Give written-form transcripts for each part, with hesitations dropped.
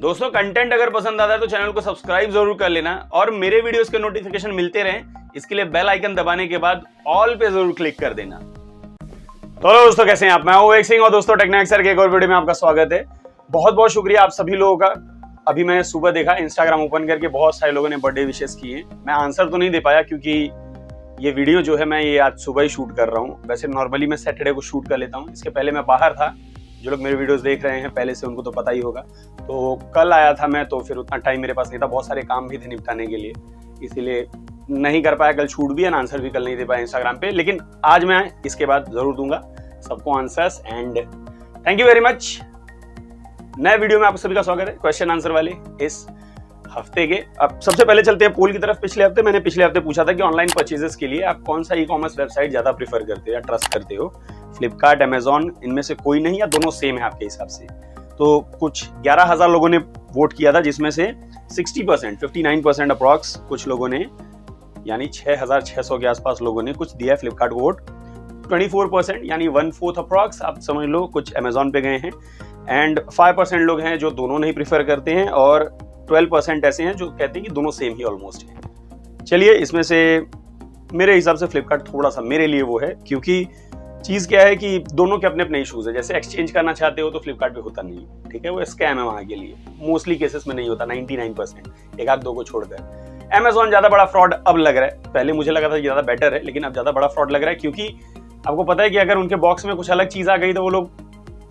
दोस्तों कंटेंट अगर पसंद आता है तो चैनल को सब्सक्राइब जरूर कर लेना और मेरे वीडियोस के नोटिफिकेशन मिलते रहें इसके लिए बेल आइकन दबाने के बाद ऑल पे जरूर क्लिक कर देना। तो दोस्तों कैसे हैं आप? मैं हूं विवेक सिंह और दोस्तों टेक्निक सर के एक और वीडियो में आपका स्वागत है। बहुत बहुत शुक्रिया आप सभी लोगों का। अभी मैंने सुबह देखा इंस्टाग्राम ओपन करके बहुत सारे लोगों ने बर्थडे विशेस किए। मैं आंसर तो नहीं दे पाया क्योंकि ये वीडियो जो है मैं ये आज सुबह ही शूट कर रहा हूँ। वैसे नॉर्मली मैं सैटरडे को शूट कर लेता हूँ, इसके पहले मैं बाहर था। जो लोग मेरे वीडियोस देख रहे हैं पहले से उनको तो पता ही होगा। तो कल आया था मैं, तो फिर उतना टाइम मेरे पास नहीं था, बहुत सारे काम भी थे निपटाने के लिए, इसीलिए नहीं कर पाया। कल शूट भी है, आंसर भी कल नहीं दे पाया इंस्टाग्राम पे, लेकिन आज मैं इसके बाद जरूर दूंगा सबको answers. And thank you very much. नए वीडियो में आप सभी का स्वागत है, क्वेश्चन आंसर वाले इस हफ्ते के। अब सबसे पहले चलते हैं पोल की तरफ। पिछले हफ्ते पूछा था कि ऑनलाइन परचेजेस के लिए आप कौन सा ई कॉमर्स वेबसाइट ज्यादा प्रीफर करते हो या ट्रस्ट करते हो, फ्लिपकार्ट, अमेजॉन, इनमें से कोई नहीं या दोनों सेम है आपके हिसाब से? तो कुछ 11,000 लोगों ने वोट किया था, जिसमें से 60% 59% अप्रॉक्स कुछ लोगों ने, यानी 6,600 के आसपास लोगों ने कुछ दिया फ्लिपकार्ट को वोट। 24% यानी 1/4 अप्रॉक्स आप समझ लो कुछ अमेजॉन पे गए हैं। एंड 5% लोग हैं जो दोनों नहीं प्रीफर करते हैं और 12% ऐसे हैं जो कहते हैं कि दोनों सेम ही ऑलमोस्ट है। चलिए, इसमें से मेरे हिसाब से फ्लिपकार्ट थोड़ा सा मेरे लिए वो है, क्योंकि चीज क्या है कि दोनों के अपने अपने इश्यूज है। जैसे एक्सचेंज करना चाहते हो तो फ्लिपकार्ट पे होता नहीं है, ठीक है, वो स्कैम है वहां के लिए। मोस्टली केसेस में नहीं होता, 99%, एक आध दो को छोड़कर। अमेजॉन ज्यादा बड़ा फ्रॉड अब लग रहा है, पहले मुझे लगा था ज्यादा बेटर है, लेकिन अब ज्यादा बड़ा फ्रॉड लग रहा है, क्योंकि आपको पता है कि अगर उनके बॉक्स में कुछ अलग चीज आ गई तो वो लोग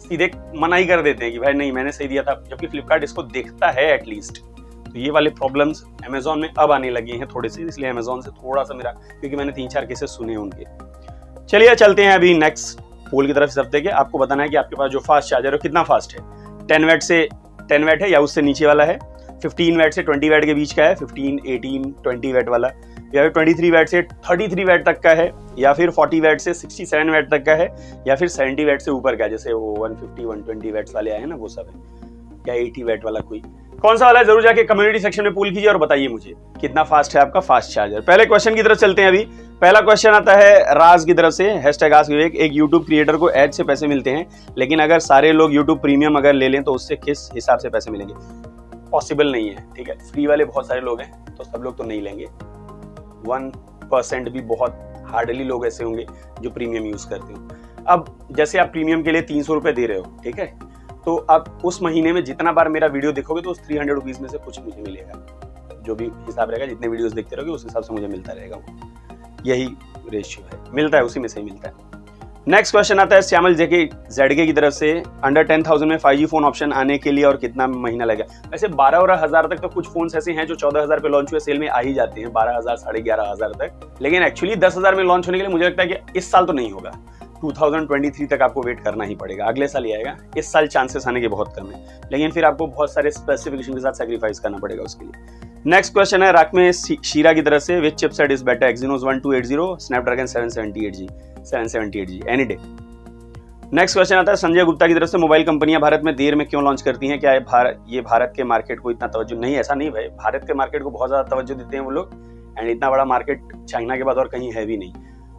सीधे मना ही कर देते हैं कि भाई नहीं, मैंने सही दिया था, जबकि फ्लिपकार्ट इसको देखता है एटलीस्ट। तो ये वाले प्रॉब्लम्स अमेजॉन में अब आने लगे हैं थोड़े से, इसलिए अमेजॉन से थोड़ा सा मेरा, क्योंकि मैंने 3-4 केसेस सुने उनके। चलिए चलते हैं अभी नेक्स्ट पोल की तरफ इस हफ्ते के। आपको बताना है कि आपके पास जो फास्ट चार्जर है कितना फास्ट है। 10 वैट से 10 वैट है या उससे नीचे वाला है, 15 वैट से 20 वैट के बीच का है, 15, 18, 20 वैट वाला, या फिर 23 वैट से 33 वैट तक का है, या फिर 40 वैट से 67 वैट तक का है, या फिर 70 वैट से ऊपर का, जैसे वो 150, 120 वैट्स वाले आए हैं ना, वो सब है, या 80 वैट वाला कोई कौन सा वाला है, जरूर जाके कम्युनिटी सेक्शन में पूल कीजिए और बताइए मुझे कितना फास्ट है आपका फास्ट चार्जर। पहले क्वेश्चन की तरफ चलते हैं। अभी पहला क्वेश्चन आता है राज की तरफ से, #AskVivek। एक यूट्यूब क्रिएटर को एड से पैसे मिलते हैं, लेकिन अगर सारे लोग यूट्यूब प्रीमियम अगर ले लें तो उससे किस हिसाब से पैसे मिलेंगे? पॉसिबल नहीं है, ठीक है। फ्री वाले बहुत सारे लोग हैं तो सब लोग तो नहीं लेंगे। 1% भी बहुत हार्डली लोग ऐसे होंगे जो प्रीमियम यूज करते हो। अब जैसे आप प्रीमियम के लिए 300 रुपए दे रहे हो, ठीक है, तो अब उस महीने में जितना बार मेरा वीडियो देखोगे तो उस 300 रुपीज में से कुछ मुझे मिलेगा। जो भी हिसाब रहेगा, जितने वीडियोस देखते रहोगे उस हिसाब से मुझे मिलता रहेगा। यही रेशियो है, मिलता है, उसी में से ही मिलता है। नेक्स्ट क्वेश्चन आता है श्यामल ZK की तरफ से, अंडर 10,000 में 5G फोन ऑप्शन आने के लिए और कितना महीना लगेगा? वैसे 12,000 तक तो कुछ फोन ऐसे हैं जो 14,000 पे लॉन्च हुए, सेल में आ ही जाते हैं, 12,000, 11,500 तक। लेकिन एक्चुअली 10,000 में लॉन्च होने के लिए मुझे लगता है कि इस साल तो नहीं होगा, 2023 तक आपको वेट करना ही पड़ेगा, अगले साल ही आएगा। इस साल चांसेस आने के बहुत कम है, लेकिन फिर आपको बहुत सारे स्पेसिफिकेशन के साथ सैक्रिफाइस करना पड़ेगा उसके लिए। नेक्स्ट क्वेश्चन है राकमे शीरा की तरफ से, which chipset is better, Exynos 1280, Snapdragon 778G any day. Next question आता है संजय गुप्ता की तरफ से, मोबाइल कंपनियां भारत में देर में क्यों लॉन्च करती हैं? क्या ये भारत के मार्केट को इतना तवज्जो नहीं? ऐसा नहीं भाई, भारत के मार्केट को बहुत ज्यादा तवज्जो देते हैं वो लोग, एंड इतना बड़ा मार्केट चाइना के बाद और कहीं है भी नहीं।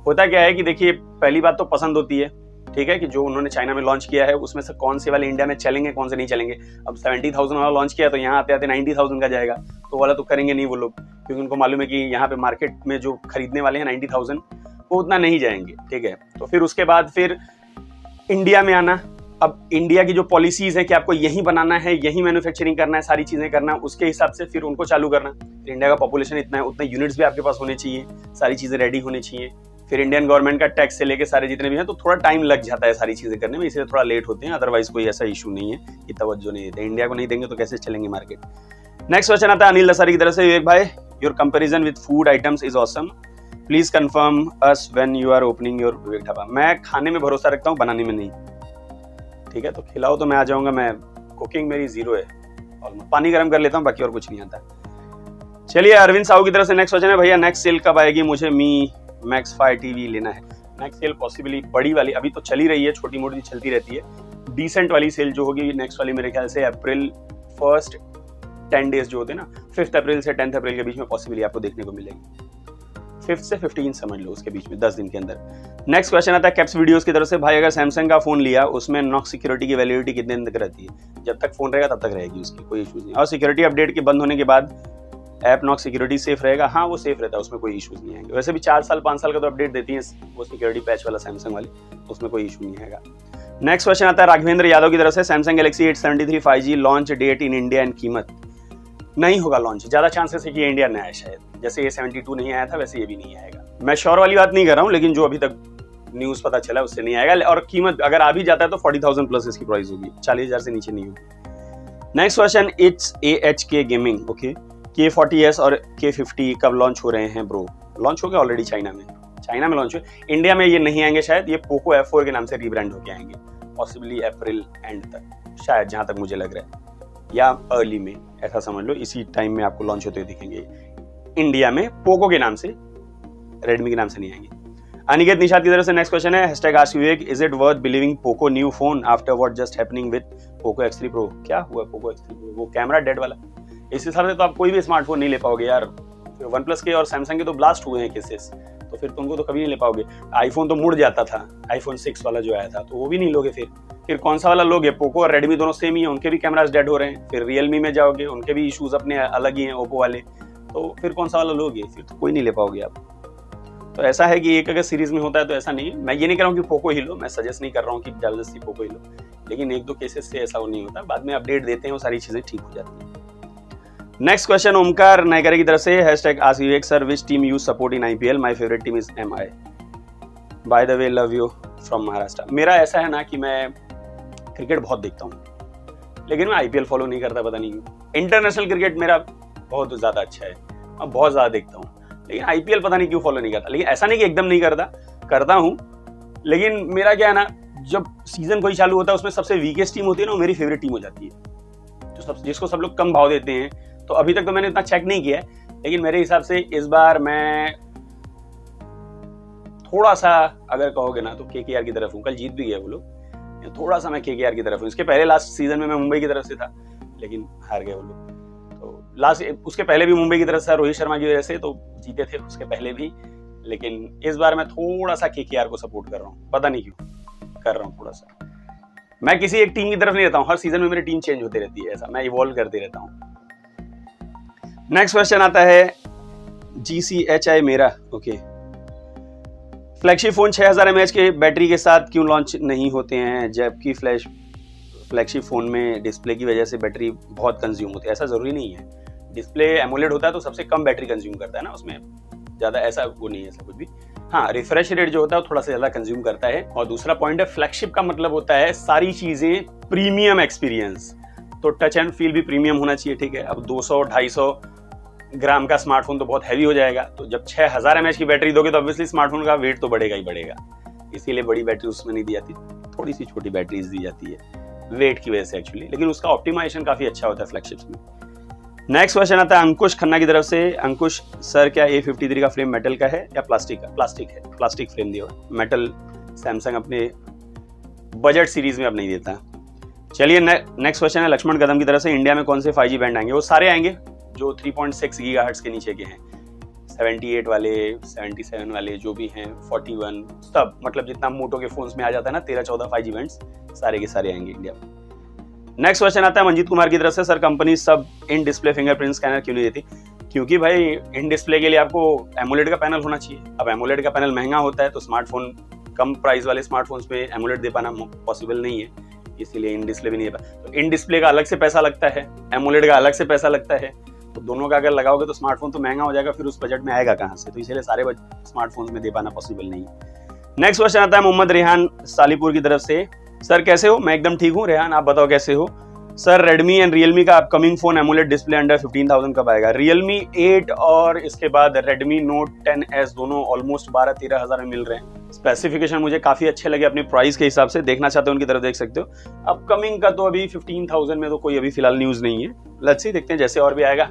होता क्या है कि देखिए, पहली बात तो पसंद होती है, ठीक है, कि जो उन्होंने चाइना में लॉन्च किया है उसमें से कौन से वाले इंडिया में चलेंगे, कौन से नहीं चलेंगे। अब 70,000 वाला लॉन्च किया तो यहाँ आते आते 90,000 का जाएगा, तो वाला तो करेंगे नहीं वो लोग, क्योंकि उनको मालूम है कि यहाँ पे मार्केट में जो खरीदने वाले हैं 90,000 वो उतना नहीं जाएंगे, ठीक है। तो फिर उसके बाद फिर इंडिया में आना। अब इंडिया की जो पॉलिसीज है कि आपको यहीं बनाना है, यहीं मैन्युफैक्चरिंग करना है, सारी चीजें करना है, उसके हिसाब से फिर उनको चालू करना। इंडिया का पॉपुलेशन इतना है, उतने यूनिट्स भी आपके पास होने चाहिए, सारी चीजें रेडी होनी चाहिए। फिर इंडियन गवर्नमेंट का टैक्स से लेके सारे जितने भी हैं, तो थोड़ा टाइम लग जाता है सारी चीजें करने में, इसलिए थोड़ा लेट होते हैं। अदरवाइज कोई ऐसा इशू नहीं है कि तवज्जो नहीं देते। इंडिया को नहीं देंगे तो कैसे चलेंगे मार्केट। नेक्स्ट क्वेश्चन आता है अनिल दसारी की तरफ से, विवेक भाई your comparison with food items is awesome, please confirm us when you are opening your Vivek dhaba. मैं खाने में भरोसा रखता हूँ, बनाने में नहीं, ठीक है। तो खिलाओ तो मैं आ जाऊंगा, मैं कुकिंग मेरी जीरो है, और पानी गर्म कर लेता हूँ, बाकी और कुछ नहीं आता। चलिए अरविंद साहू की तरफ से नेक्स्ट क्वेश्चन है, भैया नेक्स्ट सेल कब आएगी? मुझे Mi Max 5 TV लेना है। नेक्स्ट सेल पॉसिबली बड़ी वाली अभी तो चली रही है, छोटी मोटी चलती रहती है। डिसेंट वाली सेल जो होगी नेक्स्ट वाली मेरे ख्याल से अप्रैल 1 10 डेज जो होते हैं ना, 5 अप्रैल से 10 अप्रैल के बीच में पॉसिबली आपको देखने को मिलेगी। 5 से 15 समझ लो, उसके बीच में 10 दिन के अंदर। नेक्स्ट क्वेश्चन आता है कैप्स वीडियोस की तरफ से, भाई अगर सैमसंग का फोन लिया उसमें नॉक सिक्योरिटी की वैलिडिटी कितने दिन तक रहती है? जब तक फोन रहेगा तब तक रहेगी, उसकी कोई इशूज नहीं। और सिक्योरिटी अपडेट के बंद होने के बाद ऐप नॉक सिक्योरिटी सेफ रहेगा? हाँ वो सेफ रहता है, उसमें कोई इशूज नहीं आएंगे। वैसे भी 4 साल 5 साल का तो अपडेट देती है वो सिक्योरिटी पैच वाला सैमसंग वाली, उसमें कोई इशू नहीं आएगा। नेक्स्ट क्वेश्चन आता है राघवेंद्र यादव की तरफ से, Samsung Galaxy 873 5G launch date in India and कीमत? नहीं होगा लॉन्च, ज्यादा चांसेस है कि ये इंडिया में आए शायद, जैसे ये 72 नहीं आया था वैसे ये भी नहीं आएगा। मैं श्योर वाली बात नहीं कर रहा हूँ, लेकिन जो अभी तक न्यूज पता चला उससे नहीं आएगा। और कीमत अगर आ भी जाता है तो 40,000 प्लस इसकी प्राइस होगी, 40,000 से नीचे नहीं होगी। Next question, it's AHK gaming, okay, K40S और K50 कब लॉन्च हो रहे हैं ब्रो? लॉन्च हो गया ऑलरेडी चाइना में लॉन्च हुए, इंडिया में ये नहीं आएंगे शायद, ये पोको F4 के नाम से रीब्रांड होके आएंगे, पॉसिबली अप्रैल एंड तक शायद, जहां तक मुझे लग रहा है, या अर्ली में, ऐसा समझ लो इसी टाइम में आपको लॉन्च होते हुए दिखेंगे इंडिया में, पोको के नाम से, रेडमी के नाम से नहीं आएंगे। अनिकेत निषाद की तरफ से नेक्स्ट क्वेश्चन है, #AskVivek, is it worth believing Poco new phone after what just happening with Poco X3 Pro? क्या हुआ पोको X3 Pro? वो कैमरा डेड वाला, इस हिसाब से तो आप कोई भी स्मार्टफोन नहीं ले पाओगे यार। वन प्लस के और सैमसंग के तो ब्लास्ट हुए हैं केसेस, तो फिर तुमको तो कभी नहीं ले पाओगे। आईफोन तो मुड़ जाता था, आईफोन 6 वाला जो आया था, तो वो भी नहीं लोगे। फिर कौन सा वाला लोगे? पोको और रेडमी दोनों सेम ही है, उनके भी कैमरास डेड हो रहे हैं। फिर रियलमी में जाओगे, उनके भी इशूज अपने अलग ही हैं, ओप्पो वाले, तो फिर कौन सा वाला लोगे? फिर तो कोई नहीं ले पाओगे आप। तो ऐसा है कि एक अगर सीरीज में होता है तो ऐसा नहीं है। मैं ये नहीं कह रहा हूँ कि पोको ही लो, मैं सजेस्ट नहीं कर रहा हूँ कि जबरदस्ती पोको ही लो, लेकिन 1-2 केसेस से ऐसा नहीं होता, बाद में अपडेट देते हैं वो सारी चीजें ठीक हो जाती हैं। नेक्स्ट क्वेश्चन ओमकार नायकर की तरफ से, #AskVivek sir, which team you support in IPL? My favourite team is MI। By the way love you from Maharashtra. मेरा ऐसा है ना कि मैं क्रिकेट बहुत देखता हूँ, लेकिन मैं IPL फॉलो नहीं करता, पता नहीं क्यों। इंटरनेशनल क्रिकेट मेरा बहुत ज्यादा अच्छा है, मैं बहुत ज्यादा देखता हूँ, लेकिन IPL पता नहीं क्यों फॉलो नहीं करता। लेकिन ऐसा नहीं कि एकदम नहीं करता हूँ, लेकिन मेरा क्या है ना, जब सीजन कोई चालू होता है उसमें सबसे वीकेस्ट टीम होती है ना, वो मेरी फेवरेट टीम हो जाती है, तो जिसको सब लोग कम भाव देते हैं। तो अभी तक तो मैंने इतना चेक नहीं किया है, लेकिन मेरे हिसाब से इस बार मैं थोड़ा सा, अगर कहोगे ना, तो KKR की तरफ हूँ। कल जीत भी गया वो लोग, थोड़ा सा मैं KKR की तरफ हूँ। इसके पहले लास्ट सीजन में मैं मुंबई की तरफ से था, लेकिन हार गए वो लोग। तो लास्ट उसके पहले भी मुंबई की तरफ से रोहित शर्मा की वजह से तो जीते थे, उसके पहले भी। लेकिन इस बार मैं थोड़ा सा KKR को सपोर्ट कर रहा हूँ, पता नहीं क्यों कर रहा हूँ थोड़ा सा। मैं किसी एक टीम की तरफ नहीं रहता हूँ, हर सीजन में मेरी टीम चेंज होती रहती है, ऐसा मैं इवॉल्व करते रहता हूँ। नेक्स्ट क्वेश्चन आता है GCHI मेरा, ओके, फ्लैगशिप फोन 6000 mAh के बैटरी के साथ क्यों लॉन्च नहीं होते हैं, जबकि फ्लैगशिप फोन में डिस्प्ले की वजह से बैटरी बहुत कंज्यूम होती है? ऐसा जरूरी नहीं है, डिस्प्ले एमोलेड होता है तो सबसे कम बैटरी कंज्यूम करता है ना, उसमें ज्यादा ऐसा वो नहीं है ऐसा कुछ भी। हाँ, रिफ्रेश रेट जो होता है वो थोड़ा सा ज्यादा कंज्यूम करता है। और दूसरा पॉइंट है, फ्लैगशिप का मतलब होता है सारी चीजें प्रीमियम एक्सपीरियंस, तो टच एंड फील भी प्रीमियम होना चाहिए, ठीक है। अब 200-250 ग्राम का स्मार्टफोन तो बहुत हैवी हो जाएगा, तो जब 6000 mAh की बैटरी दोगे तो ऑब्वियसली स्मार्टफोन का वेट तो बढ़ेगा ही बढ़ेगा, इसीलिए बड़ी बैटरी उसमें नहीं दी जाती, थोड़ी सी छोटी बैटरीज दी जाती है वेट की वजह से एक्चुअली, लेकिन उसका ऑप्टिमाइजेशन काफी अच्छा होता है फ्लैगशिप्स में। नेक्स्ट क्वेश्चन आता है अंकुश खन्ना की तरफ से, अंकुश सर क्या A53 का फ्रेम मेटल का है या प्लास्टिक का? प्लास्टिक है, प्लास्टिक फ्रेम दिया, मेटल सैमसंग अपने बजट सीरीज में अब नहीं देता। चलिए नेक्स्ट क्वेश्चन है लक्ष्मण कदम की तरफ से, इंडिया में कौन से 5G बैंड आएंगे? वो सारे आएंगे जो 3.6 गीगाहर्ट्ज के नीचे के हैं, 78 वाले, 77 वाले जो भी हैं, 41 सब, मतलब जितना मोटो के फोन्स में आ जाता है ना 13-14 5G बैंड्स, सारे के सारे आएंगे इंडिया में। नेक्स्ट क्वेश्चन आता है मंजीत कुमार की तरफ से, सर कंपनी सब इन डिस्प्ले फिंगरप्रिंट स्कैनर क्यों नहीं देती? क्योंकि भाई इन डिस्प्ले के लिए आपको एमोलेड का पैनल होना चाहिए। अब एमोलेड का पैनल महंगा होता है, तो स्मार्टफोन कम प्राइस वाले स्मार्टफोन्स पे एमोलेड दे पाना पॉसिबल नहीं है, इसीलिए इन डिस्प्ले भी नहीं है। तो इन डिस्प्ले का अलग से पैसा लगता है, एमोलेड का अलग से पैसा लगता है, तो दोनों का अगर लगाओगे तो स्मार्टफोन तो महंगा हो जाएगा, फिर उस बजट में आएगा कहाँ से? तो इसीलिए सारे स्मार्टफोन्स में दे पाना पॉसिबल नहीं है। नेक्स्ट क्वेश्चन आता है मोहम्मद रेहान सालीपुर की तरफ से, सर कैसे हो? मैं एकदम ठीक हूँ रेहान, आप बताओ कैसे हो? सर रेडमी एंड रियलमी का upcoming phone AMOLED display under 15,000 कब आएगा? रियलमी 8 और इसके बाद रेडमी नोट 10S दोनों ऑलमोस्ट 12-13 हज़ार में मिल रहे हैं। स्पेसिफिकेशन मुझे काफी अच्छे लगे अपनी प्राइस के हिसाब से, देखना चाहते हो उनकी तरफ देख सकते हो। अपकमिंग का तो अभी 15,000 में तो कोई अभी फिलहाल न्यूज नहीं है, लेट्स सी, देखते हैं, जैसे और भी आएगा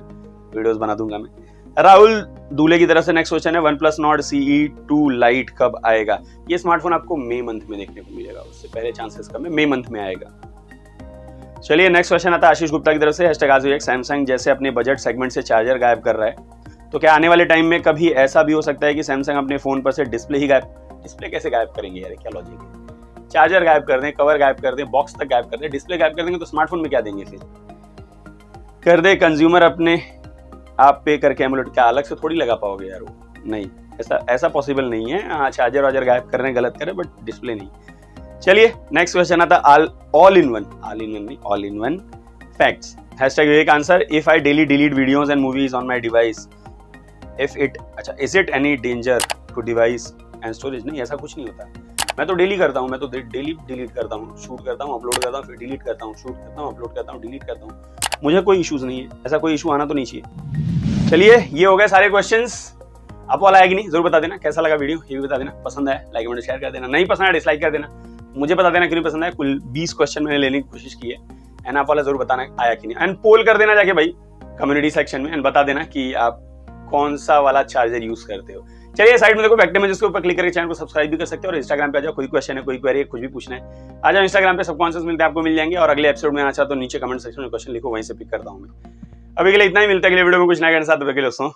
वीडियोस बना दूंगा मैं। राहुल दूल्हे की तरफ से नेक्स्ट क्वेश्चन है, OnePlus Nord CE2 Lite कब आएगा? ये स्मार्टफोन आपको मई मंथ में देखने को मिलेगा, उससे पहले चांसेस कम है, मई मंथ में आएगा। चलिए नेक्स्ट क्वेश्चन आता है आशीष गुप्ता की तरफ से, #AskVivek सैमसंग जैसे अपने बजट सेगमेंट से चार्जर गायब कर रहा है, तो क्या आने वाले टाइम में कभी ऐसा भी हो सकता है कि सैमसंग अपने फोन पर से डिस्प्ले ही डिस्प्ले कैसे गायब करेंगे यार, क्या लॉजिक है? चार्जर गायब कर दें, कवर गायब कर दें, बॉक्स तक गायब कर दें, डिस्प्ले गायब कर देंगे तो स्मार्टफोन में क्या देंगे फिर? कर दे कंज्यूमर अपने आप पे करके एमुलेट, क्या अलग से थोड़ी लगा पाओगे यार वो? नहीं, ऐसा पॉसिबल नहीं है। हाँ, चार्जर वार्जर गायब कर रहे हैं, गलत करें, बट डिस्प्ले नहीं। चलिए नेक्स्ट क्वेश्चन आता all in one facts. Hashtag Vivek answer, if I daily delete videos and movies on my device, is it any danger to device and storage? नहीं, ऐसा कुछ नहीं होता। मैं तो डेली करता हूँ, मैं तो डेली डिलीट करता हूँ, शूट करता हूँ, अपलोड करता हूँ, फिर डिलीट करता हूँ, शूट करता हूँ, अपलोड करता हूँ, डिलीट करता हूँ। मुझे कोई इश्यूज नहीं है, ऐसा कोई इशू आना तो नहीं चाहिए। चलिए ये हो गए सारे क्वेश्चंस। आपको वाला है कि नहीं जरूर बता देना। कैसा लगा वीडियो ये भी बता देना। पसंद आया लाइक कमेंट शेयर कर देना, नहीं पसंद आया डिसलाइक कर देना। मुझे बता देना क्यों नहीं पसंद आया। कुल 20 क्वेश्चन मैंने लेने की कोशिश की है, एंड आप वाला जरूर बताना आया कि नहीं। एंड पोल कर देना जाके भाई कम्युनिटी सेक्शन में, एंड बता देना कि आप कौन सा वाला चार्जर यूज करते हो। चलिए साइड में देखो बैक इमेजेस के ऊपर क्लिक करके चैनल को सब्सक्राइब भी कर सकते हो, और इंस्टाग्राम पे आ जाओ, कोई क्वेश्चन है, कोई क्वेरी है, कुछ भी पूछना है आ जाओ इंस्टाग्राम पे, सबको आंसर्स मिलते हैं, आपको मिल जाएंगे। और अगले एपिसोड में आना चाहो तो नीचे कमेंट सेक्शन में क्वेश्चन लिखो, वहीं से पिक करता हूं मैं। अभी के लिए इतना ही, मिलता है अगले वीडियो में कुछ नया के साथ। दोस्तों